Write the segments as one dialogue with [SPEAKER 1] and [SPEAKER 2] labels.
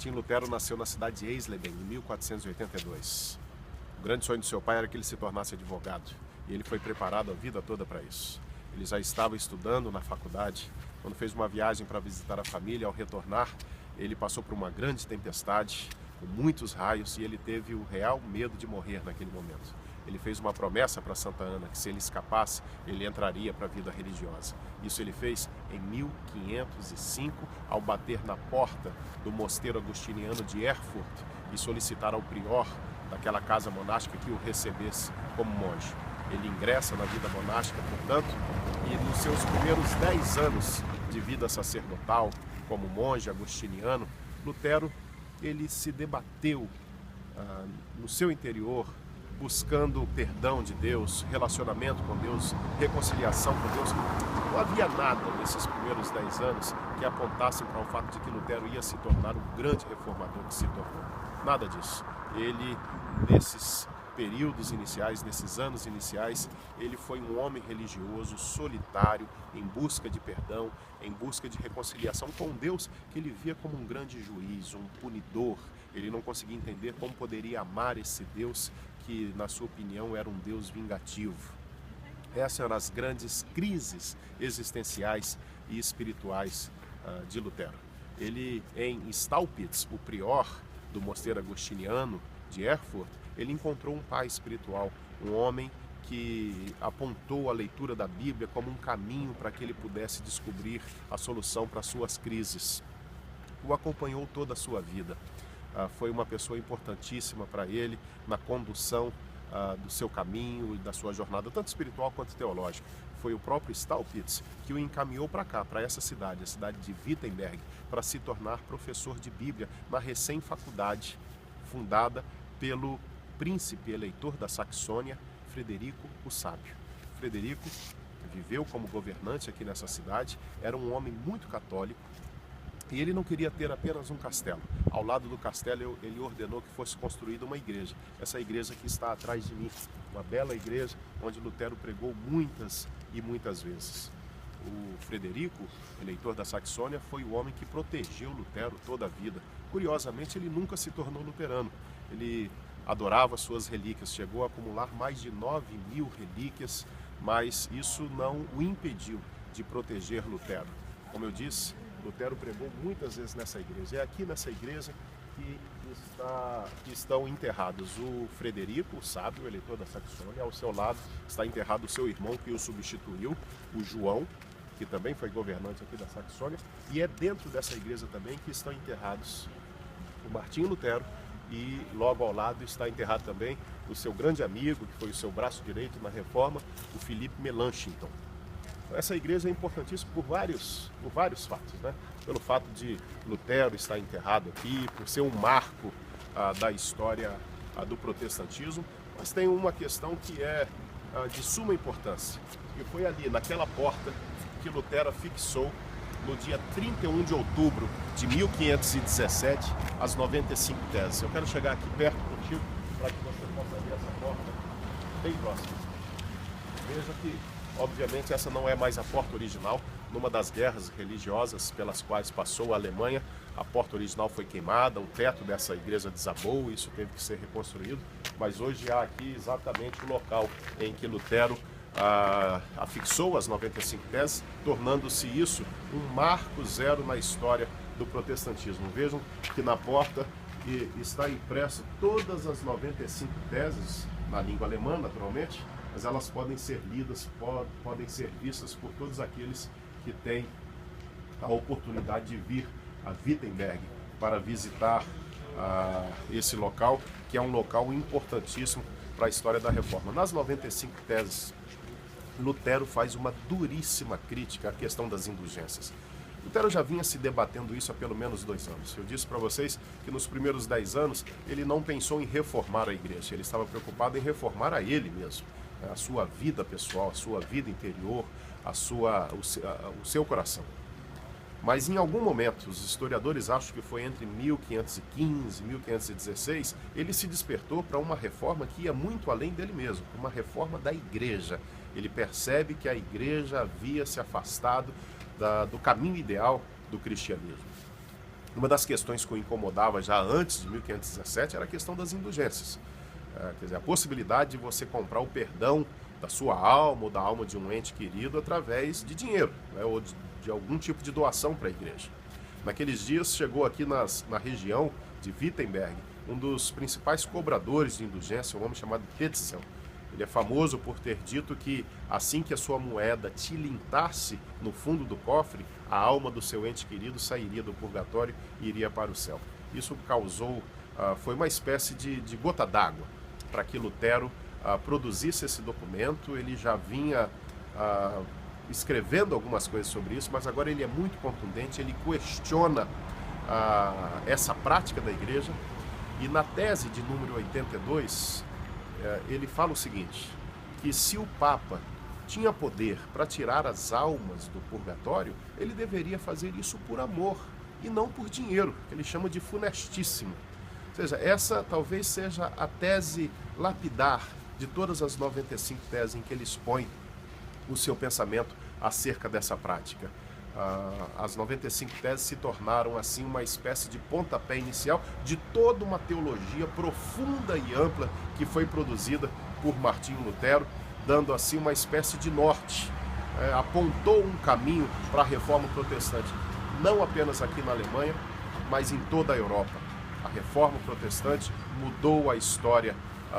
[SPEAKER 1] Martim Lutero nasceu na cidade de Eisleben, em 1482. O grande sonho do seu pai era que ele se tornasse advogado, e ele foi preparado a vida toda para isso. Ele já estava estudando na faculdade, quando fez uma viagem para visitar a família. Ao retornar, ele passou por uma grande tempestade, com muitos raios, e ele teve o real medo de morrer naquele momento. Ele fez uma promessa para Santa Ana, que se ele escapasse, ele entraria para a vida religiosa. Isso ele fez em 1505, ao bater na porta do mosteiro agostiniano de Erfurt e solicitar ao prior daquela casa monástica que o recebesse como monge. Ele ingressa na vida monástica, portanto, e nos seus primeiros 10 anos de vida sacerdotal, como monge agostiniano, Lutero ele se debateu no seu interior, buscando o perdão de Deus, relacionamento com Deus, reconciliação com Deus. Não havia nada nesses primeiros 10 anos que apontassem para o fato de que Lutero ia se tornar o grande reformador que se tornou. Nada disso. Ele, nesses períodos iniciais, nesses anos iniciais, ele foi um homem religioso, solitário, em busca de perdão, em busca de reconciliação com Deus, que ele via como um grande juiz, um punidor. Ele não conseguia entender como poderia amar esse Deus que, na sua opinião, era um Deus vingativo. Essas eram as grandes crises existenciais e espirituais de Lutero. Ele, em Staupitz, o prior do mosteiro agostiniano de Erfurt, ele encontrou um pai espiritual, um homem que apontou a leitura da Bíblia como um caminho para que ele pudesse descobrir a solução para suas crises. O acompanhou toda a sua vida. Foi uma pessoa importantíssima para ele na condução do seu caminho e da sua jornada, tanto espiritual quanto teológica. Foi o próprio Staupitz que o encaminhou para cá, para essa cidade, a cidade de Wittenberg, para se tornar professor de Bíblia na recém-faculdade fundada pelo príncipe eleitor da Saxônia, Frederico o Sábio. Frederico viveu como governante aqui nessa cidade, era um homem muito católico, e ele não queria ter apenas um castelo. Ao lado do castelo, ele ordenou que fosse construída uma igreja. Essa igreja que está atrás de mim, uma bela igreja onde Lutero pregou muitas e muitas vezes. O Frederico, eleitor da Saxônia, foi o homem que protegeu Lutero toda a vida. Curiosamente, ele nunca se tornou luterano. Ele adorava suas relíquias, chegou a acumular mais de 9.000 relíquias, mas isso não o impediu de proteger Lutero. Como eu disse, Lutero pregou muitas vezes nessa igreja. É aqui nessa igreja que estão enterrados o Frederico, o sábio, o eleitor da Saxônia. Ao seu lado está enterrado o seu irmão que o substituiu, o João, que também foi governante aqui da Saxônia. E é dentro dessa igreja também que estão enterrados o Martinho Lutero, e logo ao lado está enterrado também o seu grande amigo, que foi o seu braço direito na Reforma, o Philippe Melanchthon. Essa igreja é importantíssima por vários fatos, né? Pelo fato de Lutero estar enterrado aqui, por ser um marco da história do protestantismo, mas tem uma questão que é de suma importância, e foi ali, naquela porta, que Lutero fixou, no dia 31 de outubro de 1517, as 95 teses. Eu quero chegar aqui perto contigo, para que você possa ver essa porta bem próxima. Veja que, obviamente, essa não é mais a porta original. Numa das guerras religiosas pelas quais passou a Alemanha, a porta original foi queimada, o teto dessa igreja desabou, isso teve que ser reconstruído, mas hoje há aqui exatamente o local em que Lutero afixou as 95 teses, tornando-se isso um marco zero na história do protestantismo. Vejam que na porta está impresso todas as 95 teses, na língua alemã, naturalmente, mas elas podem ser lidas, podem ser vistas por todos aqueles que têm a oportunidade de vir a Wittenberg para visitar esse local, que é um local importantíssimo para a história da Reforma. Nas 95 teses, Lutero faz uma duríssima crítica à questão das indulgências. Lutero já vinha se debatendo isso há pelo menos 2 anos. Eu disse para vocês que nos primeiros 10 anos ele não pensou em reformar a igreja, ele estava preocupado em reformar a ele mesmo, a sua vida pessoal, a sua vida interior, o seu coração. Mas em algum momento, os historiadores acham que foi entre 1515 e 1516, ele se despertou para uma reforma que ia muito além dele mesmo, uma reforma da igreja. Ele percebe que a igreja havia se afastado do caminho ideal do cristianismo. Uma das questões que o incomodava já antes de 1517 era a questão das indulgências. Quer dizer, a possibilidade de você comprar o perdão da sua alma ou da alma de um ente querido através de dinheiro, né, ou de algum tipo de doação para a igreja. Naqueles dias chegou aqui na região de Wittenberg um dos principais cobradores de indulgência, um homem chamado Tetzel. Ele é famoso por ter dito que assim que a sua moeda tilintasse no fundo do cofre, a alma do seu ente querido sairia do purgatório e iria para o céu. Isso causou, foi uma espécie de gota d'água para que Lutero produzisse esse documento. Ele já vinha escrevendo algumas coisas sobre isso, mas agora ele é muito contundente, ele questiona essa prática da igreja, e na tese de número 82, ele fala o seguinte, que se o Papa tinha poder para tirar as almas do purgatório, ele deveria fazer isso por amor e não por dinheiro, que ele chama de funestíssimo. Ou seja, essa talvez seja a tese lapidar de todas as 95 teses em que ele expõe o seu pensamento acerca dessa prática. As 95 teses se tornaram assim uma espécie de pontapé inicial de toda uma teologia profunda e ampla que foi produzida por Martinho Lutero, dando assim uma espécie de norte, apontou um caminho para a reforma protestante, não apenas aqui na Alemanha, mas em toda a Europa. A reforma protestante mudou a história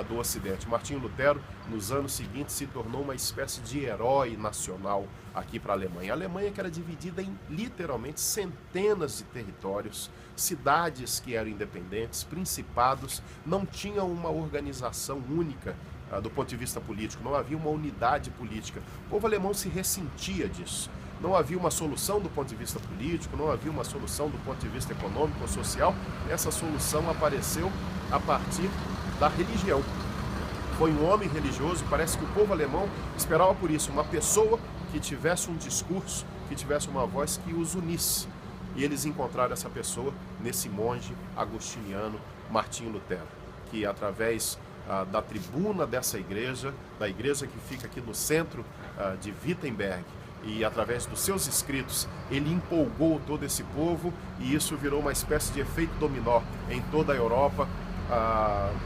[SPEAKER 1] do Ocidente. Martinho Lutero, nos anos seguintes, se tornou uma espécie de herói nacional aqui para a Alemanha. A Alemanha que era dividida em literalmente centenas de territórios, cidades que eram independentes, principados, não tinham uma organização única do ponto de vista político, não havia uma unidade política. O povo alemão se ressentia disso. Não havia uma solução do ponto de vista político, não havia uma solução do ponto de vista econômico ou social. Essa solução apareceu a partir da religião. Foi um homem religioso, parece que o povo alemão esperava por isso, uma pessoa que tivesse um discurso, que tivesse uma voz que os unisse. E eles encontraram essa pessoa nesse monge agostiniano, Martinho Lutero, que através da tribuna dessa igreja, da igreja que fica aqui no centro de Wittenberg, e através dos seus escritos, ele empolgou todo esse povo, e isso virou uma espécie de efeito dominó em toda a Europa,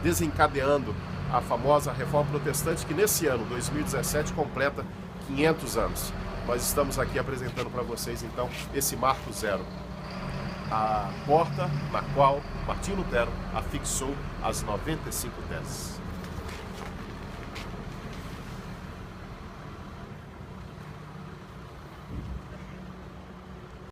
[SPEAKER 1] desencadeando a famosa Reforma Protestante, que nesse ano, 2017, completa 500 anos. Nós estamos aqui apresentando para vocês, então, esse marco zero, a porta na qual Martinho Lutero afixou as 95 teses.